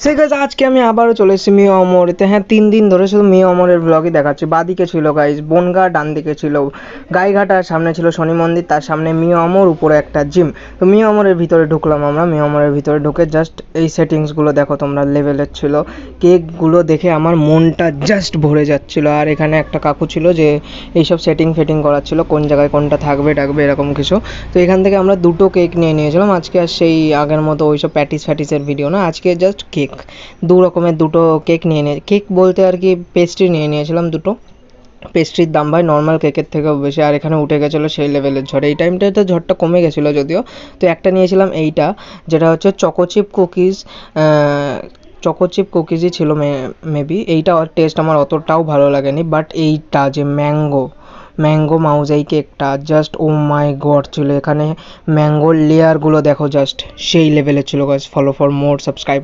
সেই গাইজ আজকে আমি আবারও চলে এসেছি মিও অমরিতে। হ্যাঁ, 3 দিন ধরে শুধু মিও অমরের ব্লগই দেখাচ্ছি। বাদিকে ছিল গাইজ বনগা, ডান দিকে ছিল গাইঘাটা, আর সামনে ছিল শনি মন্দির, তার সামনে মিও অমর, উপরে একটা জিম। তো মিও অমরের ভিতরে ঢুকলাম আমরা। মিও অমরের ভিতরে ঢুকে জাস্ট এই সেটিংসগুলো দেখো তোমরা, লেভেলের ছিল। কেকগুলো দেখে আমার মনটা জাস্ট ভরে যাচ্ছিল। আর এখানে একটা কাকু ছিল যে এইসব সেটিং ফেটিং করাচ্ছিল, কোন জায়গায় কোনটা থাকবে টাকবে এরকম কিছু। তো এখান থেকে আমরা 2টো কেক নিয়ে নিয়েছিলাম। আজকে আর সেই আগের মতো ওইসব প্যাটিস ফ্যাটিসের ভিডিও না, আজকে জাস্ট কেক। 2 রকমের 2টো কেক নিয়ে কেক বলতে আর কি পেস্ট্রি নিয়ে নিয়েছিলাম 2টো। পেস্ট্রির দাম ভাই নর্মাল কেকের থেকেও বেশি, আর এখানে উঠে গেছিলো সেই লেভেলের ঝড়। এই টাইমটাতে ঝড়টা কমে গেছিলো যদিও। তো একটা নিয়েছিলাম এইটা, যেটা হচ্ছে চকোচিপ কুকিজ। চকোচিপ কুকিজই ছিল মেবি। এইটা টেস্ট আমার অতটাও ভালো লাগেনি, বাট এইটা যে ম্যাঙ্গো মাউজ, এই কেকটা জাস্ট ও মাই গড ছিল। এখানে ম্যাঙ্গোর লেয়ারগুলো দেখো, জাস্ট সেই লেভেলের ছিল guys. Follow for more, subscribe.